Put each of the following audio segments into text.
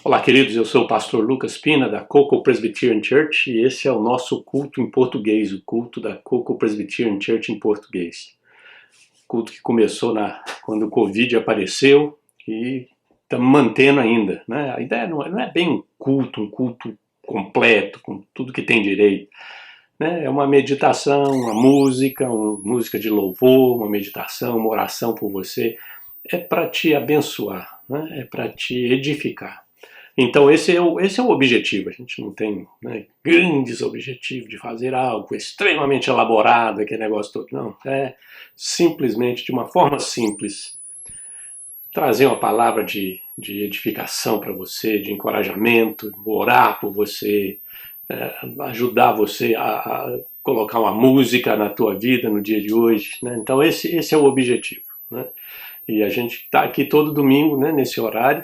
Olá, queridos, eu sou o pastor Lucas Pina, da Cocoa Presbyterian Church, e esse é o nosso culto em português, o culto da Cocoa Presbyterian Church em português. Culto que começou quando o Covid apareceu e estamos mantendo ainda, né? A ideia não é bem um culto completo, com tudo que tem direito, né? É uma meditação, uma música de louvor, uma meditação, uma oração por você. É para te abençoar, né? É para te edificar. Então esse é o objetivo. A gente não tem, né, grandes objetivos de fazer algo extremamente elaborado, aquele negócio todo. Não, é simplesmente, de uma forma simples, trazer uma palavra de edificação para você, de encorajamento, orar por você, ajudar você a colocar uma música na tua vida no dia de hoje, né? Então esse é o objetivo, né? E a gente está aqui todo domingo, né, nesse horário,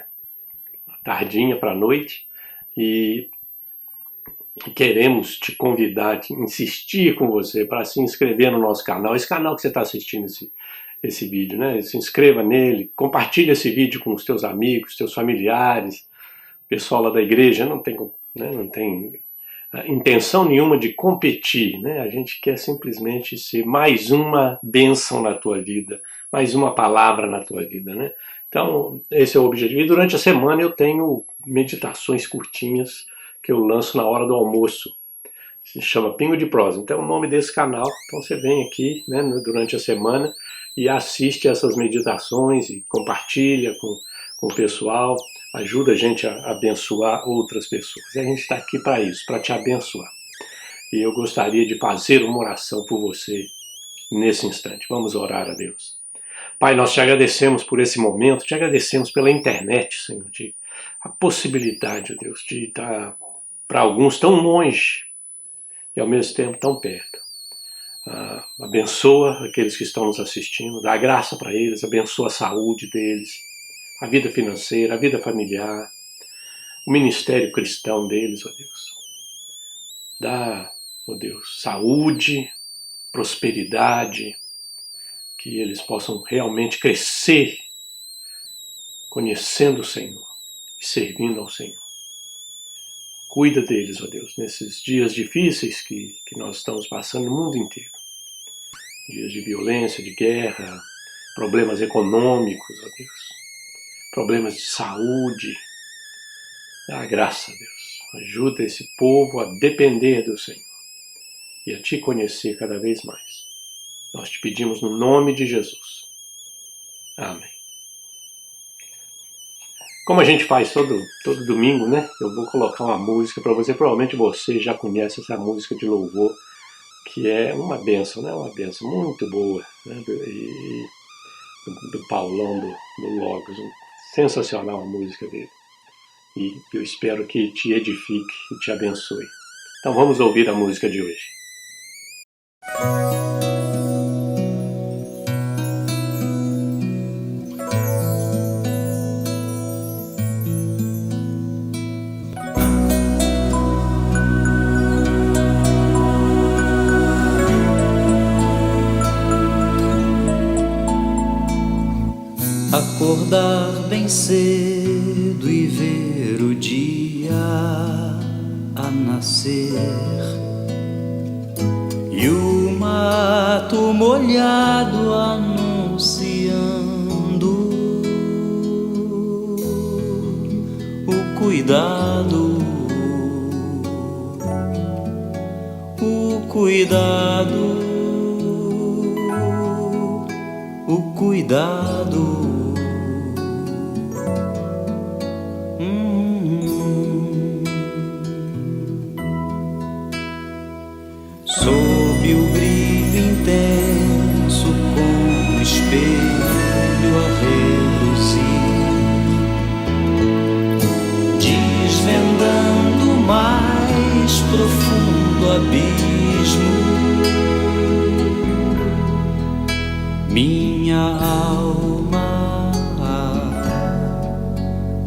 tardinha para a noite, e queremos te convidar, insistir com você para se inscrever no nosso canal, esse canal que você está assistindo esse vídeo, né? Se inscreva nele, compartilhe esse vídeo com os teus amigos, teus familiares, pessoal lá da igreja. Não tem intenção nenhuma de competir, né? A gente quer simplesmente ser mais uma bênção na tua vida, mais uma palavra na tua vida, né? Então, esse é o objetivo. E durante a semana eu tenho meditações curtinhas que eu lanço na hora do almoço. Se chama Pingo de Prosa. Então, é o nome desse canal. Então, você vem aqui, né, durante a semana e assiste essas meditações e compartilha com o pessoal. Ajuda a gente a abençoar outras pessoas. E a gente está aqui para isso, para te abençoar. E eu gostaria de fazer uma oração por você nesse instante. Vamos orar a Deus. Pai, nós te agradecemos por esse momento, te agradecemos pela internet, Senhor, a possibilidade, ó Deus, de estar para alguns tão longe e ao mesmo tempo tão perto. Abençoa aqueles que estão nos assistindo, dá graça para eles, abençoa a saúde deles, a vida financeira, a vida familiar, o ministério cristão deles, ó Deus. Dá, ó Deus, saúde, prosperidade, que eles possam realmente crescer conhecendo o Senhor e servindo ao Senhor. Cuida deles, ó Deus, nesses dias difíceis que nós estamos passando no mundo inteiro. Dias de violência, de guerra, problemas econômicos, ó Deus, problemas de saúde. Dá graça, a Deus. Ajuda esse povo a depender do Senhor e a te conhecer cada vez mais. Nós te pedimos no nome de Jesus. Amém. Como a gente faz todo domingo, né? Eu vou colocar uma música para você. Provavelmente você já conhece essa música de louvor, que é uma bênção, né? Uma bênção muito boa, né? Do Paulão, do Logos. Sensacional a música dele. E eu espero que te edifique e te abençoe. Então vamos ouvir a música de hoje. Acordar bem cedo e ver o dia a nascer, e o mato molhado anunciando o cuidado, o cuidado, o cuidado. Sob o brilho intenso como espelho a reluzir, desvendando o mais profundo abismo, minha alma,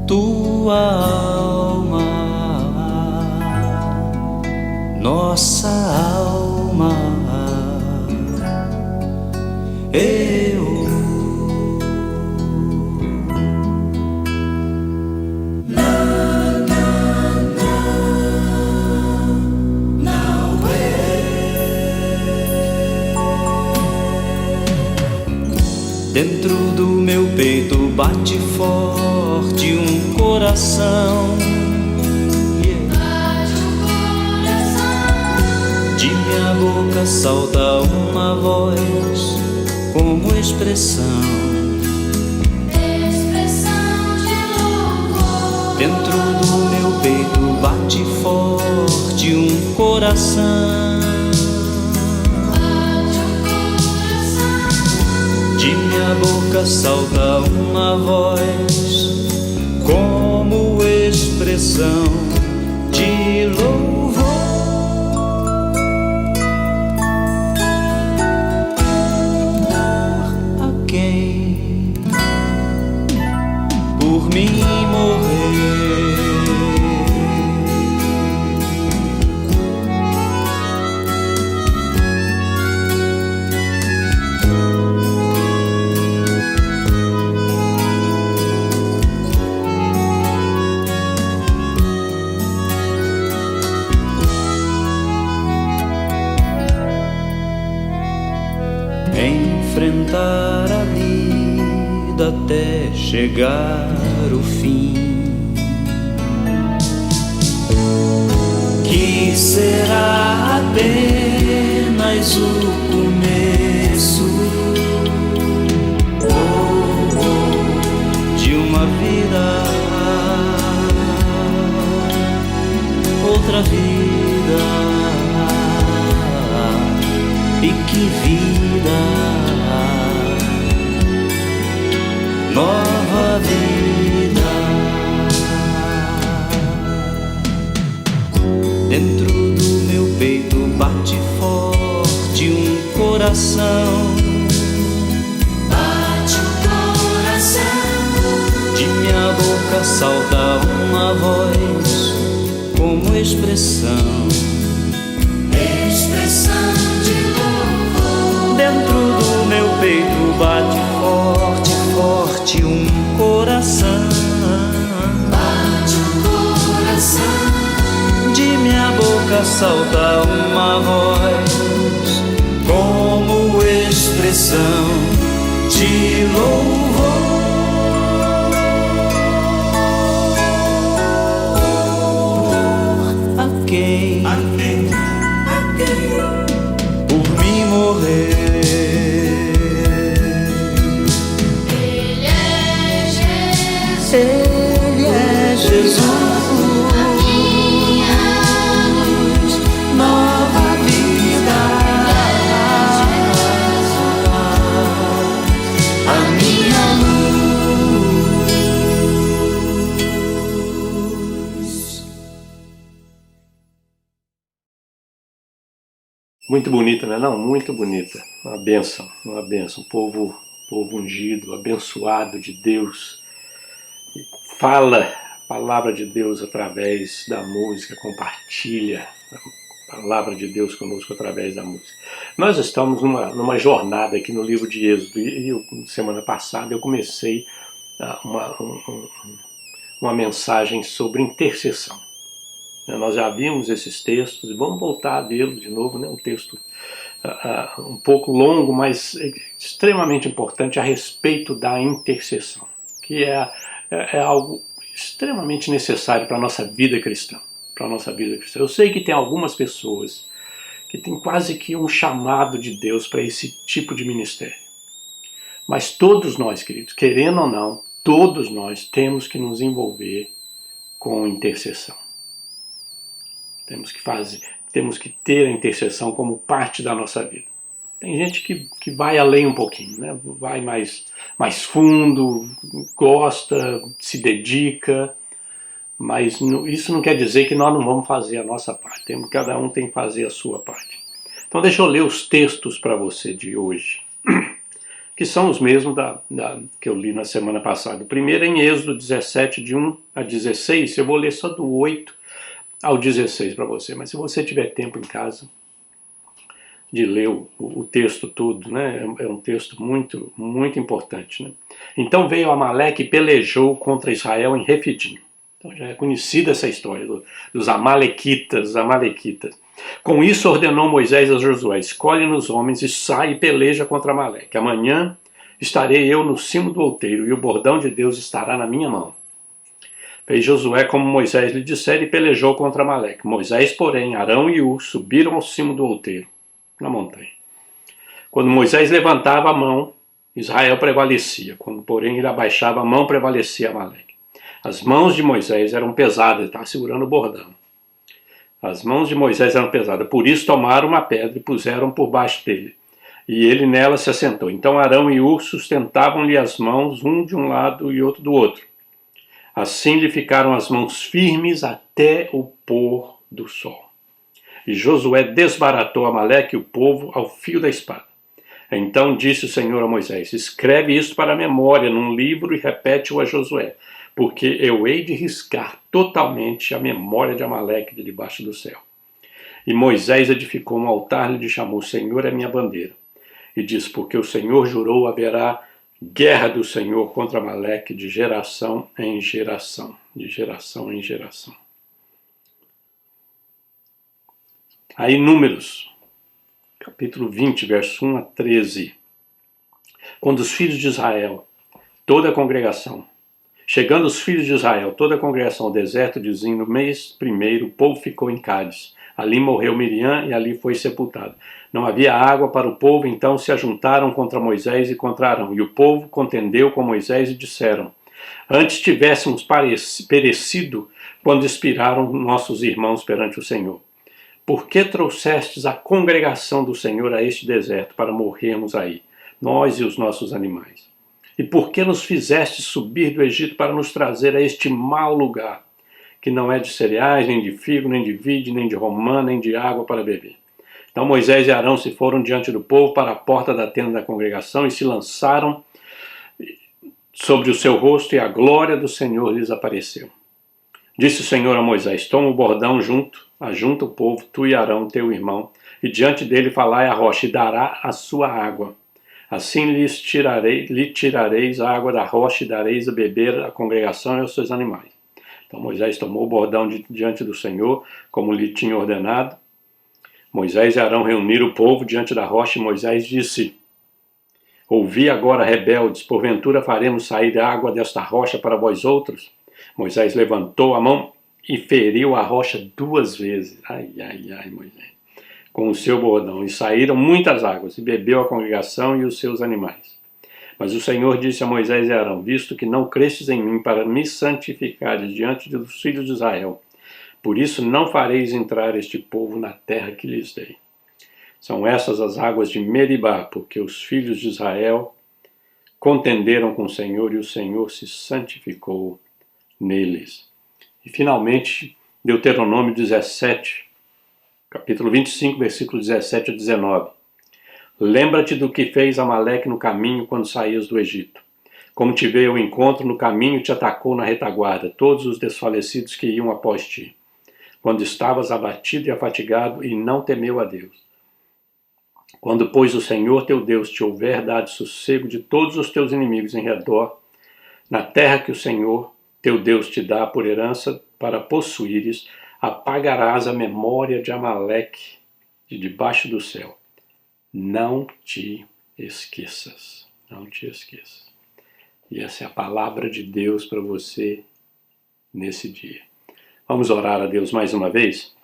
tua alma, nossa alma, eu. La Dentro do meu peito bate forte um coração. De minha boca salta uma voz como expressão de louvor. Dentro do meu peito bate forte um coração. De minha boca salta uma voz como expressão de louvor. A quem por mim morrer. Enfrentar a vida até chegar o fim, que será apenas o começo de uma vida, outra vida, e que vida, nova vida. Dentro do meu peito bate forte um coração. Bate o coração. De minha boca salta uma voz como expressão de louvor. Dentro do meu peito bate forte, forte um coração. Bate o coração. De minha boca salta uma voz como expressão de louvor. A quem por mim morrer. Ele é Jesus. Ele é Jesus. A minha luz, Nova vida. A minha luz. Muito bonita, né? Não, muito bonita. Uma bênção, uma bênção. Povo ungido, abençoado de Deus. Fala a palavra de Deus através da música, compartilha a palavra de Deus conosco através da música. Nós estamos numa jornada aqui no livro de Êxodo e semana passada eu comecei uma mensagem sobre intercessão. Nós já vimos esses textos e vamos voltar a vê-los de novo, né? Um texto um pouco longo, mas extremamente importante a respeito da intercessão, que é algo extremamente necessário para a nossa vida cristã. Eu sei que tem algumas pessoas que têm quase que um chamado de Deus para esse tipo de ministério. Mas todos nós, queridos, querendo ou não, todos nós temos que nos envolver com intercessão. Temos que ter a intercessão como parte da nossa vida. Tem gente que vai além um pouquinho, né? Vai mais fundo, gosta, se dedica, mas isso não quer dizer que nós não vamos fazer a nossa parte. Cada um tem que fazer a sua parte. Então deixa eu ler os textos para você de hoje, que são os mesmos que eu li na semana passada. O primeiro é em Êxodo 17, de 1 a 16, eu vou ler só do 8 ao 16 para você, mas se você tiver tempo em casa de ler o texto todo, né, é um texto muito, muito importante, né? Então veio Amaleque e pelejou contra Israel em Refidim. Então já é conhecida essa história dos Amalequitas. Com isso ordenou Moisés a Josué: escolhe-nos homens e sai e peleja contra Amaleque. Amanhã estarei eu no cimo do outeiro, e o bordão de Deus estará na minha mão. Fez Josué como Moisés lhe dissera e pelejou contra Amaleque. Moisés, porém, Arão e Hur subiram ao cimo do outeiro, na montanha. Quando Moisés levantava a mão, Israel prevalecia. Quando, porém, ele abaixava a mão, prevalecia Amaleque. As mãos de Moisés eram pesadas, ele estava segurando o bordão. As mãos de Moisés eram pesadas, por isso tomaram uma pedra e puseram por baixo dele. E ele nela se assentou. Então Arão e Hur sustentavam-lhe as mãos, um de um lado e outro do outro. Assim lhe ficaram as mãos firmes até o pôr do sol. E Josué desbaratou Amaleque e o povo ao fio da espada. Então disse o Senhor a Moisés: escreve isto para a memória num livro e repete-o a Josué, porque eu hei de riscar totalmente a memória de Amaleque de debaixo do céu. E Moisés edificou um altar e lhe chamou: Senhor é minha bandeira. E diz: porque o Senhor jurou, haverá guerra do Senhor contra Amaleque de geração em geração. De geração em geração. Aí Números, capítulo 20, verso 1 a 13. Quando os filhos de Israel, toda a congregação, chegando os filhos de Israel, toda a congregação ao deserto de Zim, no mês primeiro, o povo ficou em Cádiz. Ali morreu Miriam e ali foi sepultado. Não havia água para o povo, então se ajuntaram contra Moisés e contra Arão. E o povo contendeu com Moisés e disseram: antes tivéssemos perecido quando expiraram nossos irmãos perante o Senhor. Por que trouxestes a congregação do Senhor a este deserto para morrermos aí, nós e os nossos animais? E por que nos fizeste subir do Egito para nos trazer a este mau lugar, que não é de cereais, nem de figo, nem de vide, nem de romã, nem de água para beber? Então Moisés e Arão se foram diante do povo para a porta da tenda da congregação e se lançaram sobre o seu rosto, e a glória do Senhor lhes apareceu. Disse o Senhor a Moisés: toma o bordão ajunta o povo, tu e Arão, teu irmão, e diante dele falai a rocha, e dará a sua água. Assim lhe tirareis a água da rocha e dareis a beber à congregação e aos seus animais. Então Moisés tomou o bordão diante do Senhor, como lhe tinha ordenado. Moisés e Arão reuniram o povo diante da rocha, e Moisés disse: ouvi agora, rebeldes, porventura faremos sair água desta rocha para vós outros? Moisés levantou a mão e feriu a rocha 2 vezes. Ai, Moisés. Com o seu bordão, e saíram muitas águas, e bebeu a congregação e os seus animais. Mas o Senhor disse a Moisés e Arão: visto que não crestes em mim para me santificares diante dos filhos de Israel, por isso não fareis entrar este povo na terra que lhes dei. São essas as águas de Meribá, porque os filhos de Israel contenderam com o Senhor, e o Senhor se santificou neles. E finalmente, Deuteronômio 17, capítulo 25, versículo 17 a 19. Lembra-te do que fez Amaleque no caminho quando saías do Egito. Como te veio ao encontro no caminho, te atacou na retaguarda, todos os desfalecidos que iam após ti. Quando estavas abatido e afatigado, e não temeu a Deus. Quando, pois, o Senhor teu Deus te houver dado sossego de todos os teus inimigos em redor, na terra que o Senhor teu Deus te dá por herança para possuíres, apagarás a memória de Amaleque de debaixo do céu. Não te esqueças. Não te esqueças. E essa é a palavra de Deus para você nesse dia. Vamos orar a Deus mais uma vez?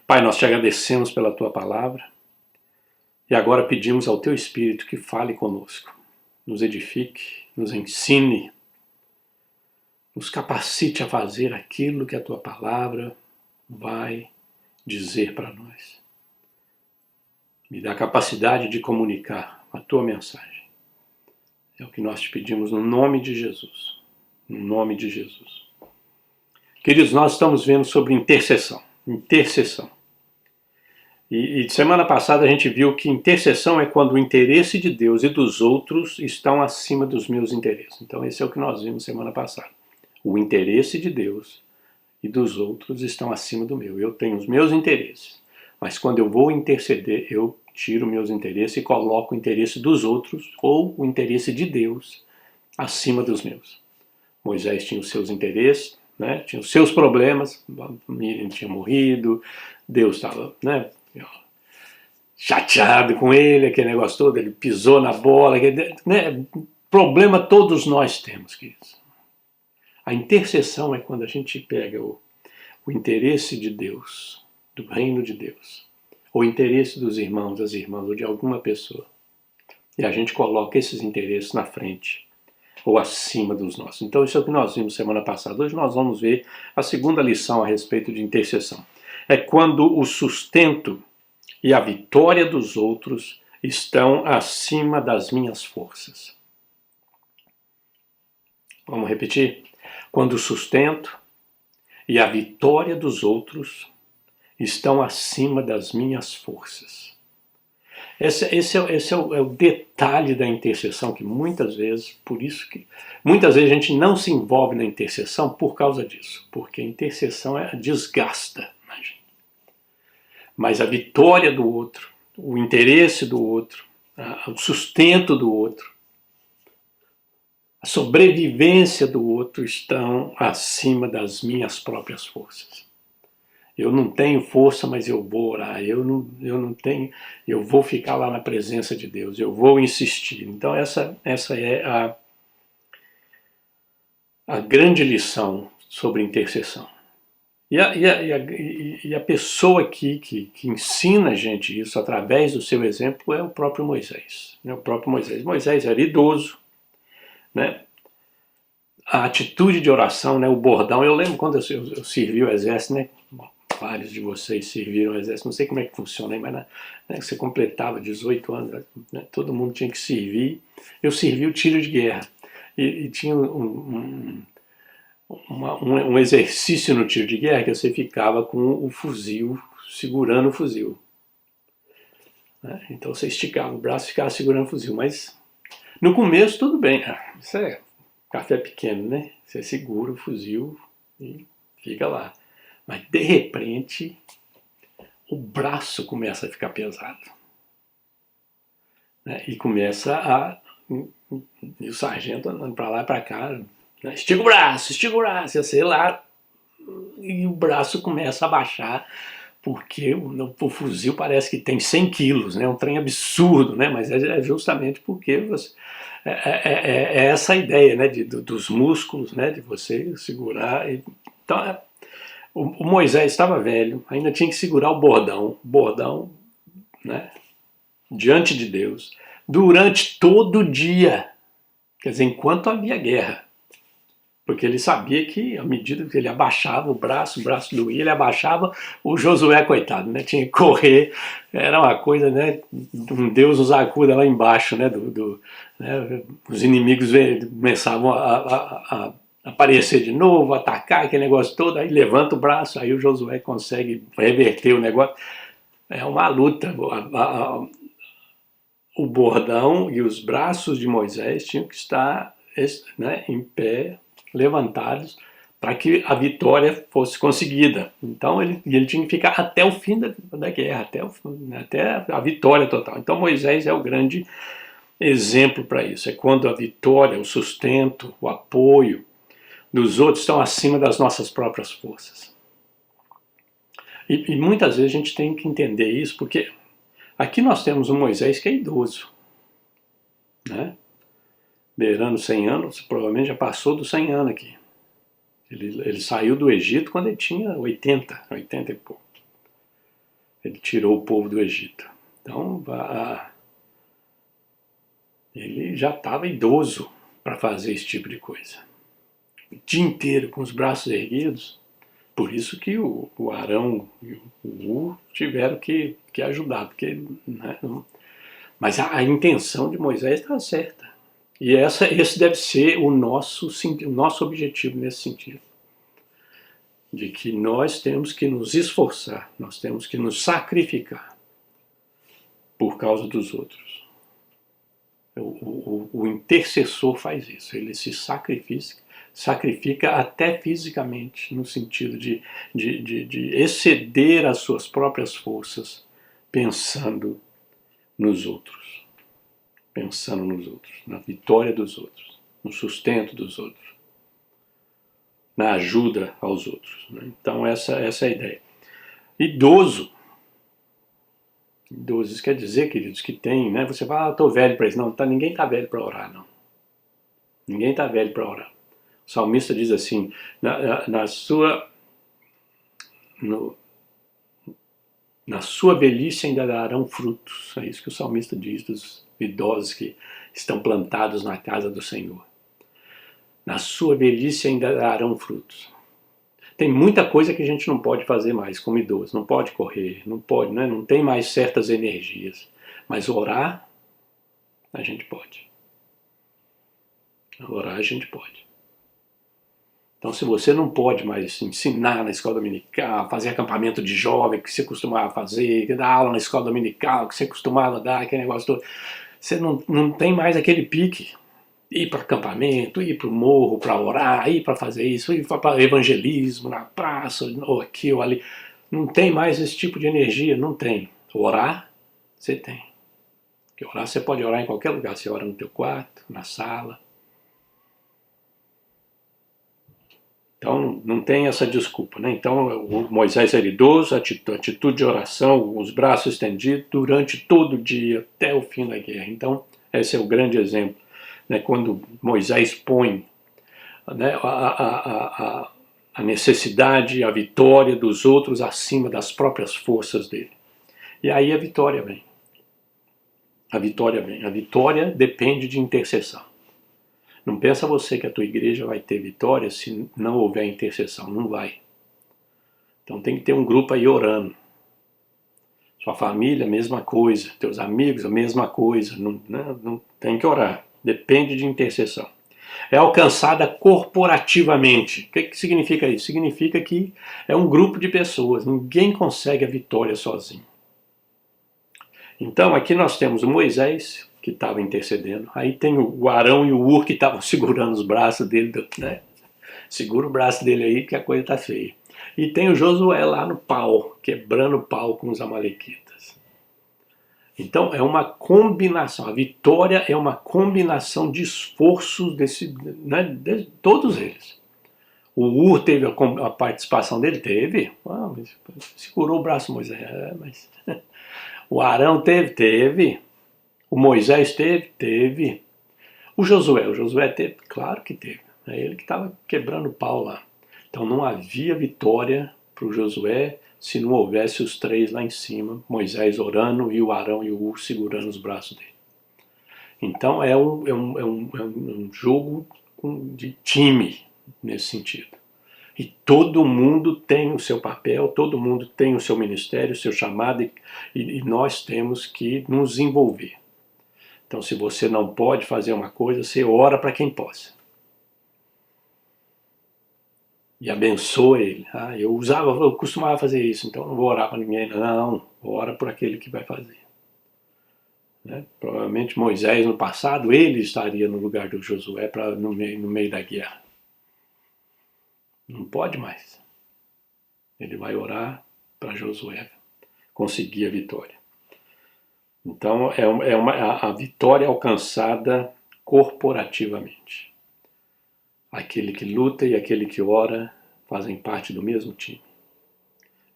Pai, nós te agradecemos pela tua palavra e agora pedimos ao teu Espírito que fale conosco, nos edifique, nos ensine, nos capacite a fazer aquilo que a tua palavra vai dizer para nós. Me dá a capacidade de comunicar a tua mensagem. É o que nós te pedimos no nome de Jesus. No nome de Jesus. Queridos, nós estamos vendo sobre intercessão. Intercessão. E semana passada a gente viu que intercessão é quando o interesse de Deus e dos outros estão acima dos meus interesses. Então esse é o que nós vimos semana passada. O interesse de Deus e dos outros estão acima do meu. Eu tenho os meus interesses, mas quando eu vou interceder, eu tiro meus interesses e coloco o interesse dos outros ou o interesse de Deus acima dos meus. Moisés tinha os seus interesses, né? Tinha os seus problemas, Miriam tinha morrido, Deus estava, né, chateado com ele, aquele negócio todo, ele pisou na bola, né? problema todos nós temos, queridos. A intercessão é quando a gente pega o interesse de Deus, do reino de Deus, o interesse dos irmãos, das irmãs, ou de alguma pessoa, e a gente coloca esses interesses na frente, ou acima dos nossos. Então isso é o que nós vimos semana passada. Hoje nós vamos ver a segunda lição a respeito de intercessão. É quando o sustento e a vitória dos outros estão acima das minhas forças. Vamos repetir? Quando o sustento e a vitória dos outros estão acima das minhas forças. Esse é o detalhe da intercessão, que muitas vezes, muitas vezes a gente não se envolve na intercessão por causa disso, porque a intercessão desgasta a gente. Mas a vitória do outro, o interesse do outro, o sustento do outro, a sobrevivência do outro estão acima das minhas próprias forças. Eu não tenho força, mas eu vou orar. Eu não tenho, eu vou ficar lá na presença de Deus. Eu vou insistir. Então essa é a grande lição sobre intercessão. E a pessoa aqui que ensina a gente isso através do seu exemplo é o próprio Moisés. O próprio Moisés. Moisés era idoso, né? A atitude de oração, né? O bordão. Eu lembro quando eu servi o exército, né? Vários de vocês serviram o exército, não sei como é que funciona aí, mas né, você completava 18 anos, né, todo mundo tinha que servir. Eu servi o tiro de guerra e tinha um exercício no tiro de guerra que você ficava com o fuzil, segurando o fuzil. Né? Então você esticava o braço e ficava segurando o fuzil, mas no começo tudo bem, isso é café pequeno, né? Você segura o fuzil e fica lá. Mas, de repente, o braço começa a ficar pesado. Né? E começa e o sargento andando para lá e para cá, né? Estica o braço, e sei lá, e o braço começa a baixar, porque o fuzil parece que tem 100 quilos, né? Um trem absurdo, né? Mas é justamente porque é essa ideia, né? Dos músculos, né? De você segurar. Então, o Moisés estava velho, ainda tinha que segurar o bordão, né, diante de Deus, durante todo o dia, quer dizer, enquanto havia guerra. Porque ele sabia que, à medida que ele abaixava o braço doía, ele abaixava, o Josué, coitado, né, tinha que correr, era uma coisa, né, um Deus nos acuda lá embaixo, né, né, os inimigos começavam a aparecer de novo, atacar, aquele negócio todo, aí levanta o braço, aí o Josué consegue reverter o negócio. É uma luta. O bordão e os braços de Moisés tinham que estar, né, em pé, levantados, para que a vitória fosse conseguida. Então ele tinha que ficar até o fim da guerra, até a vitória total. Então Moisés é o grande exemplo para isso. É quando a vitória, o sustento, o apoio dos outros estão acima das nossas próprias forças. E muitas vezes a gente tem que entender isso, porque aqui nós temos um Moisés que é idoso, né? Beirando 100 anos, provavelmente já passou dos 100 anos aqui. Ele saiu do Egito quando ele tinha 80 e pouco. Ele tirou o povo do Egito. Então, ele já estava idoso para fazer esse tipo de coisa. O dia inteiro com os braços erguidos. Por isso que o Arão e o U tiveram que ajudar. Porque, né, mas a intenção de Moisés está certa. E esse deve ser o nosso objetivo nesse sentido. De que nós temos que nos esforçar, nós temos que nos sacrificar por causa dos outros. O intercessor faz isso, ele se sacrifica até fisicamente, no sentido de exceder as suas próprias forças, pensando nos outros, na vitória dos outros, no sustento dos outros, na ajuda aos outros. Né? Então essa é a ideia. Idoso, isso quer dizer, queridos, que tem, né? Você fala, estou velho para isso. Não, ninguém está velho para orar, não. Ninguém está velho para orar. O salmista diz assim, na sua velhice ainda darão frutos. É isso que o salmista diz dos idosos que estão plantados na casa do Senhor. Na sua velhice ainda darão frutos. Tem muita coisa que a gente não pode fazer mais como idoso. Não pode correr, não pode, né? Não tem mais certas energias. Mas orar, a gente pode. Orar a gente pode. Então, se você não pode mais ensinar na escola dominical, fazer acampamento de jovem que você costumava fazer, dar aula na escola dominical que você costumava dar, aquele negócio todo, você não tem mais aquele pique. Ir para acampamento, ir para o morro para orar, ir para fazer isso, ir para evangelismo na praça, ou aqui ou ali. Não tem mais esse tipo de energia, não tem. Orar, você tem. Porque orar, você pode orar em qualquer lugar. Você ora no teu quarto, na sala. Então, não tem essa desculpa, né? Então, o Moisés era idoso, atitude de oração, os braços estendidos durante todo o dia, até o fim da guerra. Então, esse é o grande exemplo, né? Quando Moisés põe, né, a necessidade, a vitória dos outros acima das próprias forças dele. E aí a vitória vem. A vitória vem. A vitória depende de intercessão. Não pensa você que a tua igreja vai ter vitória se não houver intercessão. Não vai. Então tem que ter um grupo aí orando. Sua família, a mesma coisa. Teus amigos, a mesma coisa. Não tem que orar. Depende de intercessão. É alcançada corporativamente. O que significa isso? Significa que é um grupo de pessoas. Ninguém consegue a vitória sozinho. Então aqui nós temos o Moisés, que estava intercedendo. Aí tem o Arão e o Ur que estavam segurando os braços dele, né? Segura o braço dele aí que a coisa está feia. E tem o Josué lá no pau, quebrando o pau com os amalequitas. Então é uma combinação, a vitória é uma combinação de esforços de todos eles. O Ur teve a participação dele? Teve. Segurou o braço Moisés. Mas... O Arão teve. O Moisés teve. O Josué teve? Claro que teve. É ele que estava quebrando o pau lá. Então não havia vitória para o Josué se não houvesse os três lá em cima, Moisés orando e o Arão e o Ur segurando os braços dele. Então é um jogo de time nesse sentido. E todo mundo tem o seu papel, todo mundo tem o seu ministério, o seu chamado, e nós temos que nos envolver. Então, se você não pode fazer uma coisa, você ora para quem possa. E abençoa ele. Eu costumava fazer isso, então não vou orar para ninguém. Não, ora por aquele que vai fazer. Né? Provavelmente Moisés, no passado, ele estaria no lugar do Josué no meio da guerra. Não pode mais. Ele vai orar para Josué conseguir a vitória. Então, a vitória alcançada corporativamente. Aquele que luta e aquele que ora fazem parte do mesmo time.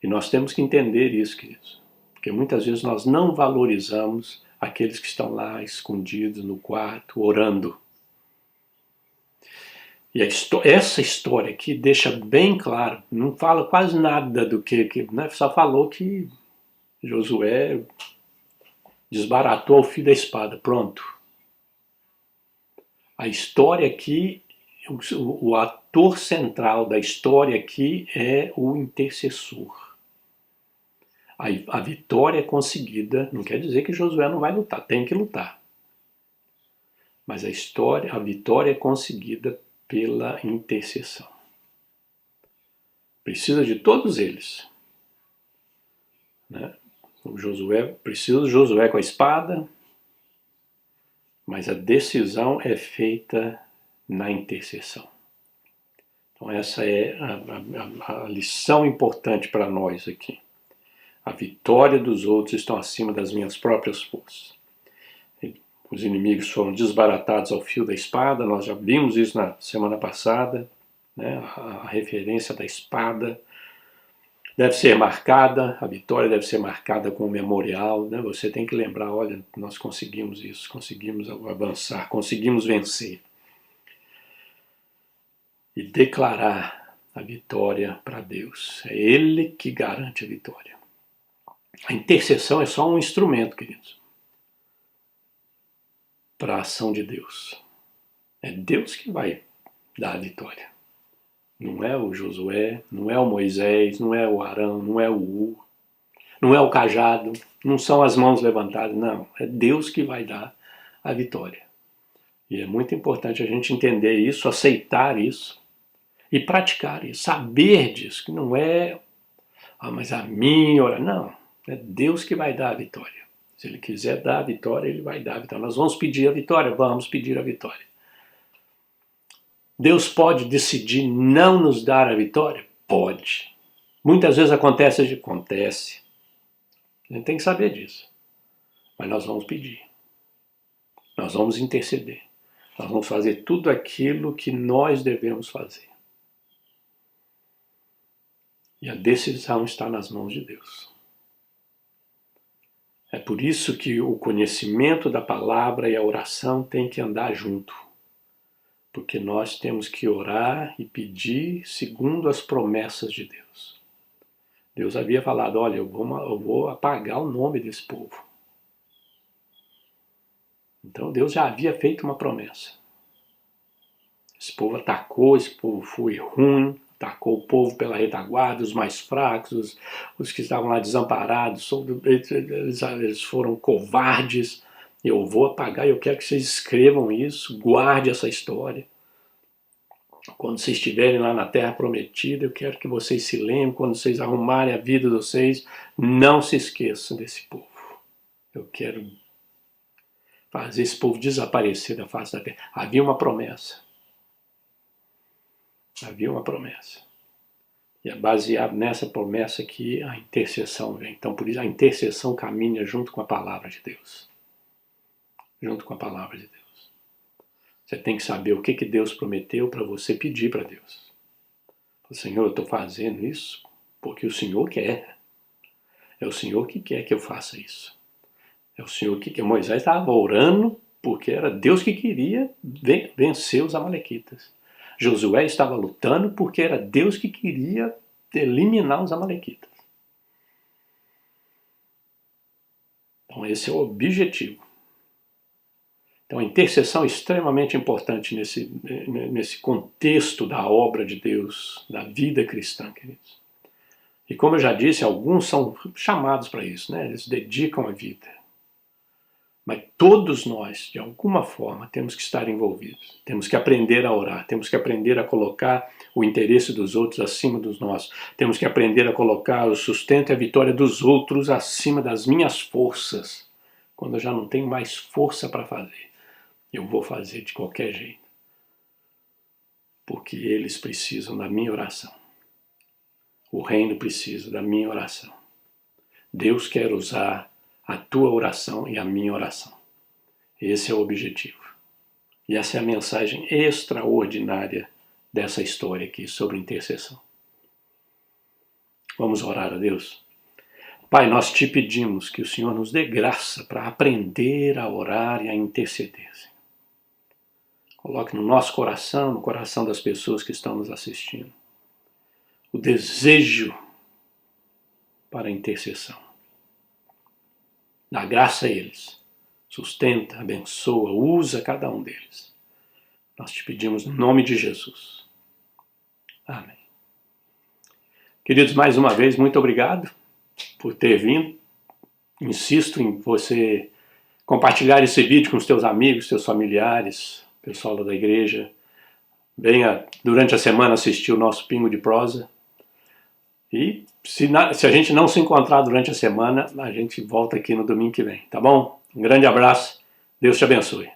E nós temos que entender isso, queridos. Porque muitas vezes nós não valorizamos aqueles que estão lá escondidos no quarto, orando. E essa história aqui deixa bem claro, não fala quase nada do que né? Só falou que Josué desbaratou o fio da espada, pronto. A história aqui, o ator central da história aqui é o intercessor. A vitória é conseguida, não quer dizer que Josué não vai lutar, tem que lutar. Mas a vitória é conseguida pela intercessão. Precisa de todos eles. Né? Precisa do Josué com a espada, mas a decisão é feita na intercessão. Então essa é a lição importante para nós aqui. A vitória dos outros está acima das minhas próprias forças. Os inimigos foram desbaratados ao fio da espada, nós já vimos isso na semana passada, né? A referência da espada deve ser marcada, a vitória deve ser marcada com um memorial, né? Você tem que lembrar, olha, nós conseguimos isso, conseguimos avançar, conseguimos vencer. e declarar a vitória para Deus. É Ele que garante a vitória. A intercessão é só um instrumento, queridos, para a ação de Deus. É Deus que vai dar a vitória. Não é o Josué, não é o Moisés, não é o Arão, não é o Ur, não é o cajado, não são as mãos levantadas, não. É Deus que vai dar a vitória. E é muito importante a gente entender isso, aceitar isso e praticar isso, saber disso, que não é, mas a minha oração, não. É Deus que vai dar a vitória. Se Ele quiser dar a vitória, Ele vai dar a vitória. Nós vamos pedir a vitória? Vamos pedir a vitória. Deus pode decidir não nos dar a vitória? Pode. Muitas vezes acontece. A gente tem que saber disso. Mas nós vamos pedir. Nós vamos interceder. Nós vamos fazer tudo aquilo que nós devemos fazer. E a decisão está nas mãos de Deus. É por isso que o conhecimento da palavra e a oração tem que andar junto. Porque nós temos que orar e pedir segundo as promessas de Deus. Deus havia falado, olha, eu vou apagar o nome desse povo. Então Deus já havia feito uma promessa. Esse povo atacou, esse povo foi ruim, atacou o povo pela retaguarda, os mais fracos, os que estavam lá desamparados, eles foram covardes. Eu vou apagar, eu quero que vocês escrevam isso, guarde essa história. Quando vocês estiverem lá na Terra Prometida, eu quero que vocês se lembrem, quando vocês arrumarem a vida de vocês, não se esqueçam desse povo. Eu quero fazer esse povo desaparecer da face da Terra. Havia uma promessa. Havia uma promessa. E é baseado nessa promessa que a intercessão vem. Então, por isso, a intercessão caminha junto com a palavra de Deus. Junto com a palavra de Deus. Você tem que saber o que Deus prometeu para você pedir para Deus. Senhor, eu estou fazendo isso porque o Senhor quer. É o Senhor que quer que eu faça isso. É o Senhor que quer. Moisés estava orando porque era Deus que queria vencer os amalequitas. Josué estava lutando porque era Deus que queria eliminar os amalequitas. Então esse é o objetivo. Então a intercessão é extremamente importante nesse contexto da obra de Deus, da vida cristã, queridos. E como eu já disse, alguns são chamados para isso, né? Eles dedicam a vida. Mas todos nós, de alguma forma, temos que estar envolvidos. Temos que aprender a orar, temos que aprender a colocar o interesse dos outros acima dos nossos. Temos que aprender a colocar o sustento e a vitória dos outros acima das minhas forças. Quando eu já não tenho mais força para fazer, eu vou fazer de qualquer jeito. Porque eles precisam da minha oração. O reino precisa da minha oração. Deus quer usar a tua oração e a minha oração. Esse é o objetivo. E essa é a mensagem extraordinária dessa história aqui sobre intercessão. Vamos orar a Deus? Pai, nós te pedimos que o Senhor nos dê graça para aprender a orar e a interceder. Coloque no nosso coração, no coração das pessoas que estão nos assistindo, o desejo para a intercessão. Dá graça a eles, sustenta, abençoa, usa cada um deles. Nós te pedimos no nome de Jesus. Amém. Queridos, mais uma vez, muito obrigado por ter vindo. Insisto em você compartilhar esse vídeo com os teus amigos, teus familiares, pessoal da igreja. Venha durante a semana assistir o nosso Pingo de Prosa. E se a gente não se encontrar durante a semana, a gente volta aqui no domingo que vem, tá bom? Um grande abraço, Deus te abençoe.